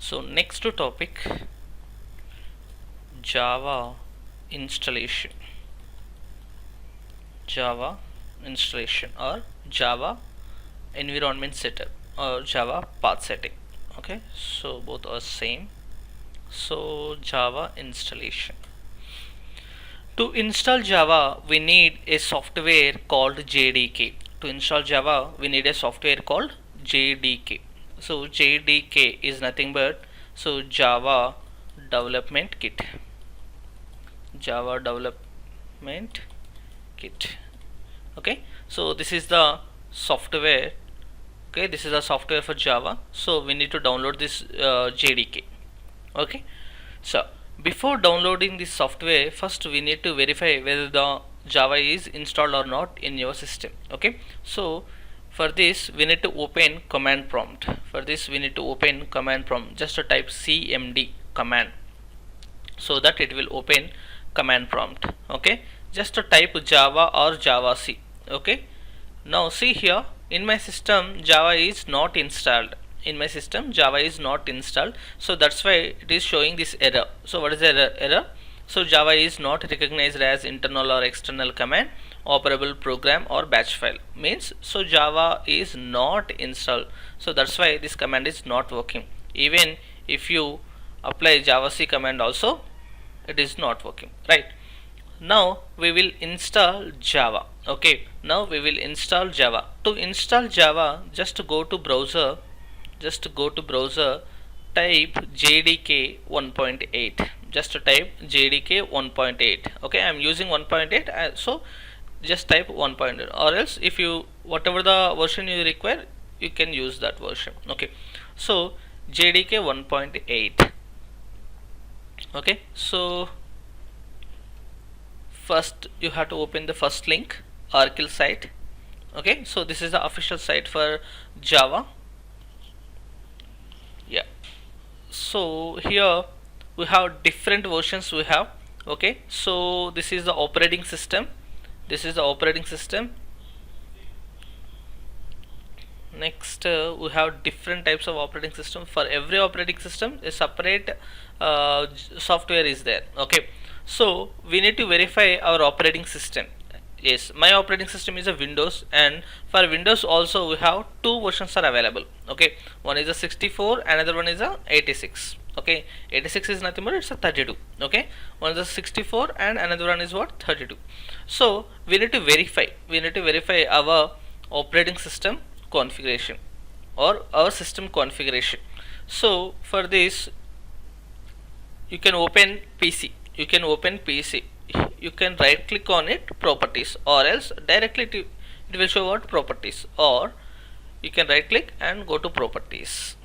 So next topic, Java installation. Java installation or Java environment setup or Java path setting. Okay, so both are same. So Java installation. To install Java, we need a software called JDK. To install Java, we need a software called JDK. So JDK is nothing but Java Development Kit. Java Development Kit. Okay, so this is the software. Okay, this is the software for Java. So we need to download this JDK. Okay, so before downloading this software, first we need to verify whether the Java is installed or not in your system. Okay, so for this we need to open command prompt. For this we need to open command prompt. Just to type cmd command so that it will open command prompt. Okay, just to type Java or javac. Okay, now see here, in my system Java is not installed. In my system Java is not installed, so that's why it is showing this error. So what is the error? So Java is not recognized as internal or external command, operable program or batch file. Means so Java is not installed, so that's why this command is not working. Even if you apply javac command also, it is not working, right? Now we will install Java. Okay, now we will install Java. To install Java, just go to browser, type JDK 1.8. Just type JDK 1.8. Okay, I am using 1.8, so just type 1.8, or else if you whatever the version you require, you can use that version. Okay, so JDK 1.8. Okay, so first you have to open the first link, Oracle site. Okay, so this is the official site for Java. Yeah, so here we have different versions we have. Okay, so this is the operating system. Next we have different types of operating system. For every operating system a separate software is there. Okay, so we need to verify our operating system. Yes, my operating system is a Windows, and for Windows also we have two versions are available. Okay, one is a 64, another one is a 86. Okay, 86 is nothing but it's a 32. Okay, one is a 64 and another one is what, 32. So we need to verify our operating system configuration or our system configuration. So for this you can open PC. You can right click on it, properties, or else directly it will show what, properties, or you can right click and go to properties.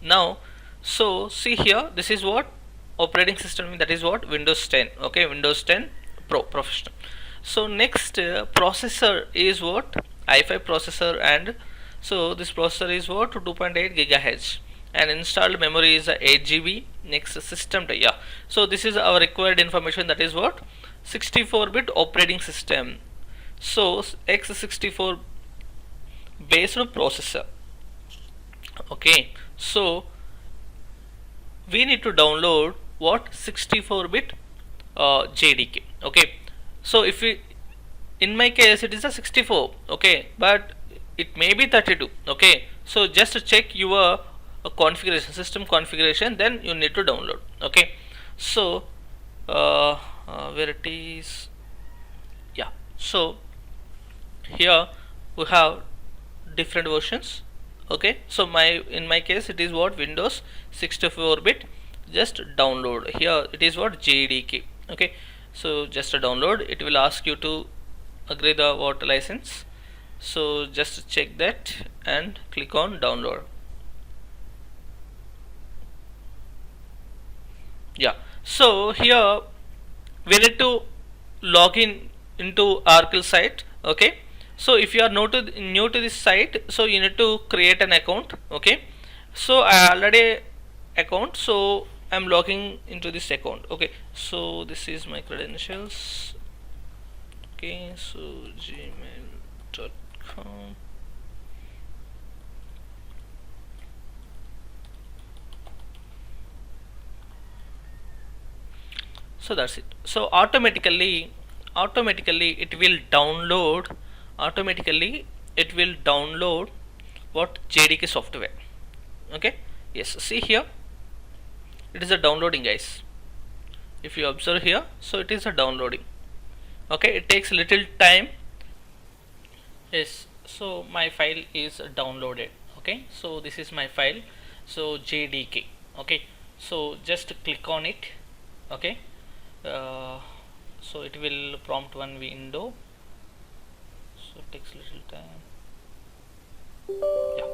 Now so see here, this is what operating system, that is what, Windows 10. Okay, Windows 10 Pro Professional. So next processor is what, i5 processor, and so this processor is what, 2.8 gigahertz, and installed memory is 8 GB. Next system, yeah, so this is our required information, that is what, 64-bit operating system. So x64 based processor. Okay, so we need to download what, 64-bit JDK. Okay, so if we, in my case it is a 64. Okay, but it may be 32. Okay, so just check your configuration, system configuration, then you need to download. Okay, so where it is, yeah, so here we have different versions. Okay, so in my case it is what, Windows 64-bit. Just download. Here it is what, JDK. Okay, so just a download. It will ask you to agree the what license, so just check that and click on download. Yeah, so here we need to log in into Oracle site. Okay, so if you are new to this site, so you need to create an account. Okay, so I already account, so I'm logging into this account. Okay, so this is my credentials. Okay, so gmail.com. So that's it. So automatically it will download, automatically it will download what JDK software. Okay, yes, see here, it is a downloading, guys. If you observe here, so it is a downloading. Okay, it takes little time. Yes, so my file is downloaded. Okay, so this is my file, so JDK. Okay, so just click on it. Okay, so it will prompt one window, so it takes little time. Yeah,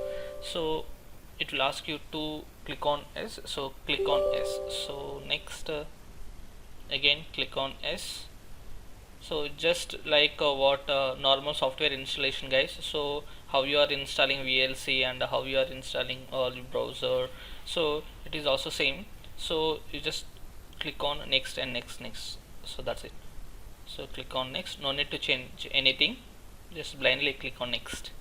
so it will ask you to click on S, so click on S. So next, again click on S. So just like what normal software installation, guys, so how you are installing VLC and how you are installing all browser, so it is also same. So you just click on next and next, so that's it. So click on next, no need to change anything, just blindly click on next.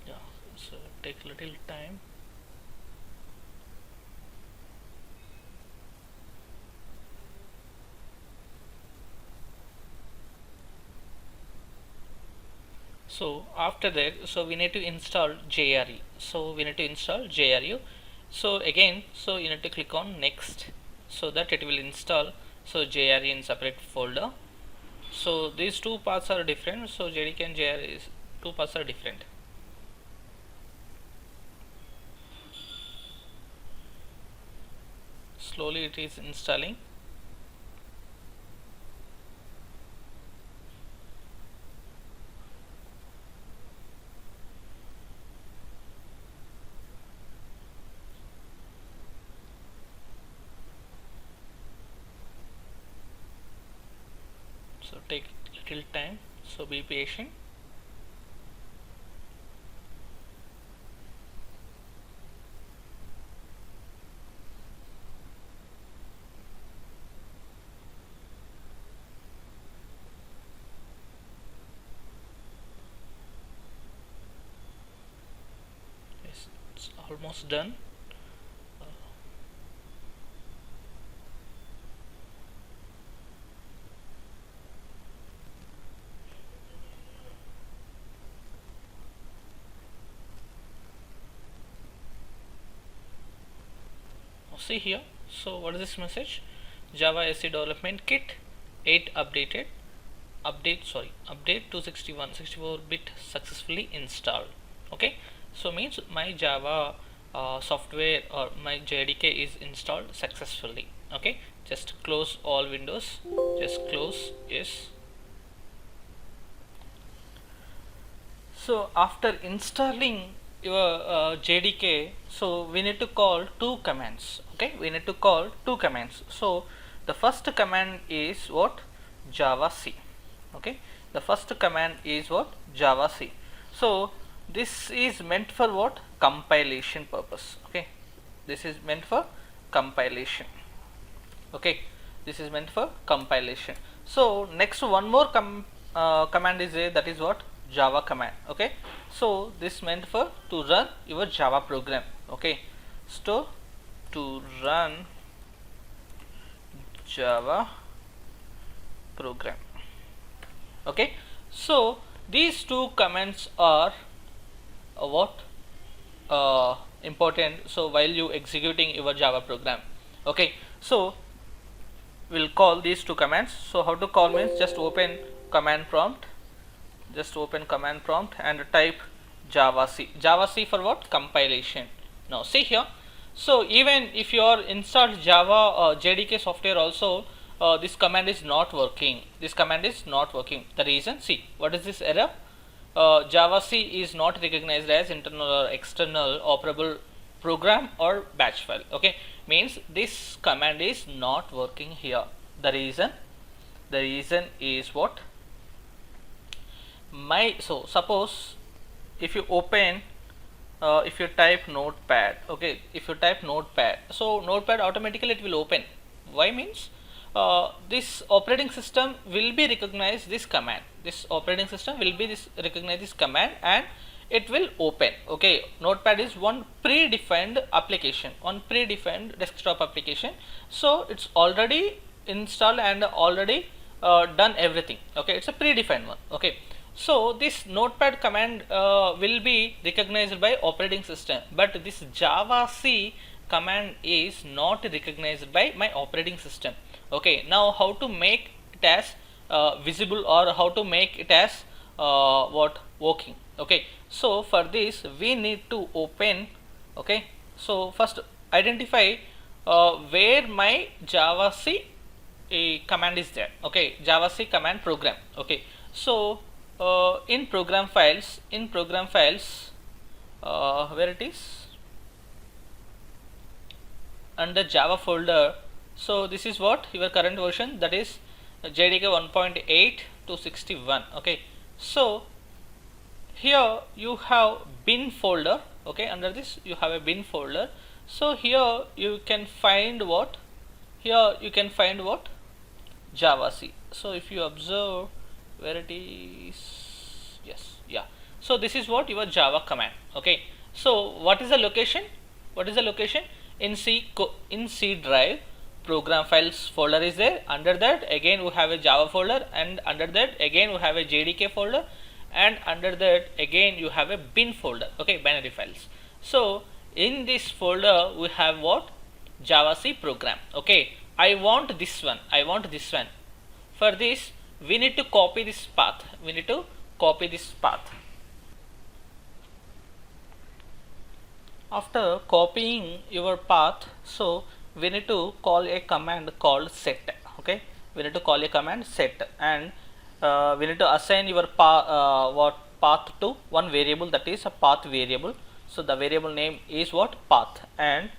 Yeah, so take little time. So after that, so we need to install JRU. So we need to install JRU. So again, so you need to click on next, so that it will install so JRU in separate folder. So these two paths are different. So JDK and JRU is two paths are different. Slowly it is installing. So take little time, so be patient. Yes, it's almost done. See here, so what is this message? Java SE development kit 8 updated, update 261 64-bit successfully installed. Okay, so means my Java software or my JDK is installed successfully. Okay, just close all windows, just close. Yes, so after installing your JDK, so we need to call two commands. Okay, we need to call two commands. So the first command is what? Javac. Okay, the first command is what? Javac. So this is meant for what? Compilation purpose. Okay, this is meant for compilation. Okay, this is meant for compilation. So next one more command is there, that is what? Java command. Okay, so this meant for to run your Java program. Okay, so to run Java program. Okay, so these two commands are what important, so while you executing your Java program. Okay, so we'll call these two commands. So how to call means just open command prompt, and type Javac for what? Compilation. Now see here, so even if you are installed Java JDK software also, this command is not working. This command is not working. The reason, see, what is this error? Java C is not recognized as internal or external operable program or batch file. Okay, means this command is not working here. The reason is what? So suppose if you open, if you type notepad, okay, if you type notepad, so notepad automatically it will open. Why? Means this operating system will be recognize this command. This operating system will be recognize this command and it will open. Okay, notepad is one predefined application, one predefined desktop application, so it's already installed and already done everything. Okay, it's a predefined one. Okay, so this notepad command will be recognized by operating system, but this Java C command is not recognized by my operating system. Okay, now how to make it as visible, or how to make it as what working? Okay, so for this we need to open. Okay, so first identify where my Java C command is there. Okay, Java C command program. Okay, so in program files, where it is under Java folder. So this is what your current version, that is JDK 1.8 to 61. Okay, so here you have bin folder. Okay, under this you have a bin folder. So here you can find what? Here you can find what? Java C. So if you observe where it is, yes, yeah. So this is what your Java command. Okay, so what is the location? What is the location? In C drive, program files folder is there. Under that again we have a Java folder, and under that again we have a JDK folder, and under that again you have a bin folder. Okay, binary files. So in this folder we have what? Java C program. Okay, I want this one. For this we need to copy this path. After copying your path, so we need to call a command called set. Okay, we need to call a command set, and we need to assign your path to one variable, that is a path variable. So the variable name is what? Path, and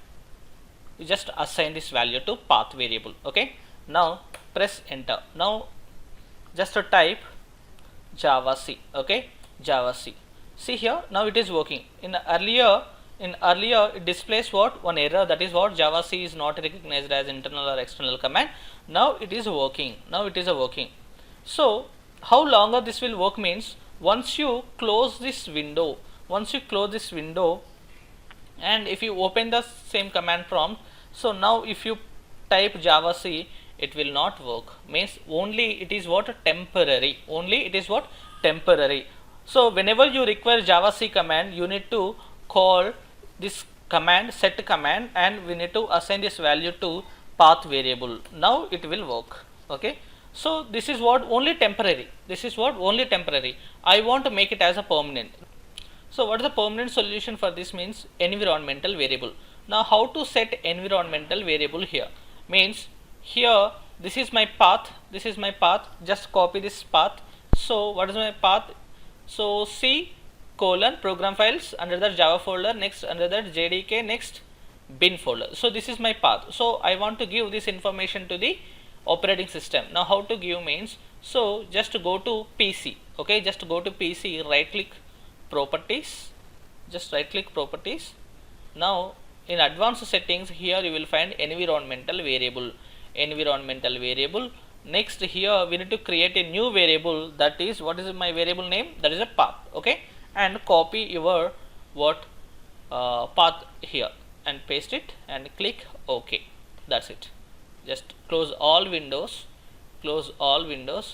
you just assign this value to path variable. Okay, now press enter. Now just to type Java C. Okay, Java C. See here, now it is working. In earlier it displays what? One error, that is what? Java C is not recognized as internal or external command. Now it is working. So how longer this will work means, once you close this window, and if you open the same command prompt, so now if you type Java C, it will not work. Means only it is what? Temporary. So whenever you require Java C command, you need to call this command, set command, and we need to assign this value to path variable. Now it will work. Okay, so this is what? Only temporary. I want to make it as a permanent. So what is the permanent solution for this? Means environmental variable. Now how to set environmental variable here? Means here this is my path, just copy this path. So what is my path? So C colon program files, under that Java folder, next under that JDK, next bin folder. So this is my path. So I want to give this information to the operating system. Now how to give means, so just go to PC. Okay, just go to PC, right click properties, now in advanced settings, here you will find environmental variable. Next here we need to create a new variable, that is, what is my variable name? That is a path. Okay, and copy your path here and paste it and click OK. That's it. Just close all windows.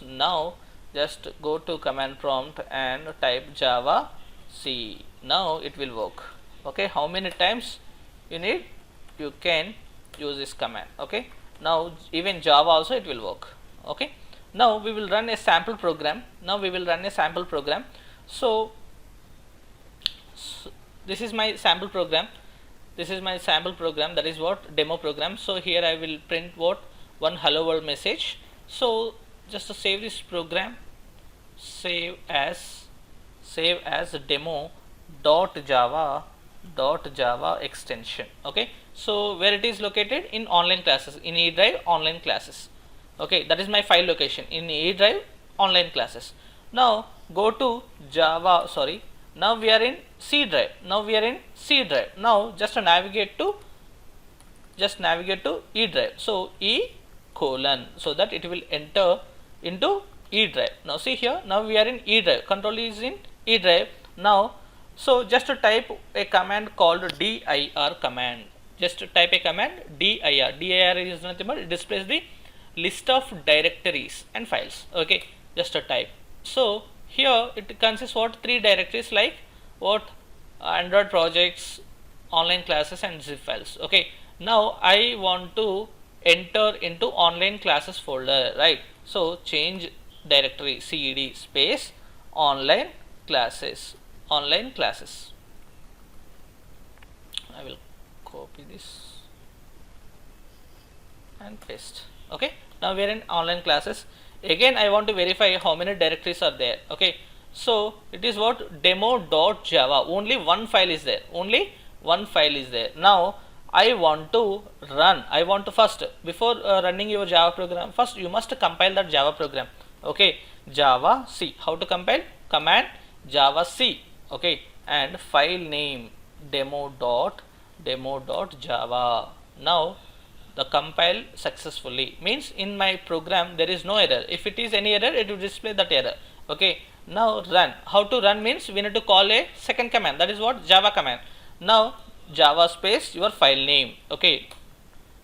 Now just go to command prompt and type Java C. Now it will work. Okay, how many times you need, you can use this command. Okay, now even Java also it will work. Okay, now we will run a sample program. So this is my sample program, that is what? Demo program. So here I will print what? one hello world message. So just to save this program, save as demo dot java extension. Okay, so where it is located in online classes, in E drive online classes. Okay, that is my file location in E drive online classes. Now go to java, sorry, now we are in C drive. Now just navigate to E drive. So E colon, so that it will enter into E drive. Now see here, now we are in E drive, control is in E drive. Now so just to type a command called dir command. Just to type a command dir. Dir is nothing but it displays the list of directories and files. Okay, just a type. So here it consists what, 3 directories, like what, Android projects, online classes and zip files. Okay, now I want to enter into online classes folder, right? So change directory cd space online classes. I will copy this and paste. Okay, now we are in online classes. Again I want to verify how many directories are there. Okay, so it is what, demo.java, only one file is there, now I want to first, before running your Java program, first you must compile that Java program. Okay, Java C, how to compile, command Java C. Okay, and file name demo.java. Now the compile successfully, means in my program there is no error. If it is any error, it will display that error. Okay, now run. How to run means we need to call a second command, that is what, java command. Now java space your file name. Okay,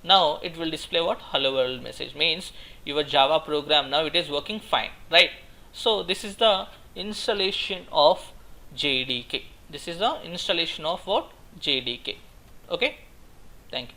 now it will display what, hello world message, means your Java program now it is working fine, right? So this is the installation of JDK. This is the installation of what, JDK. Okay, thank you.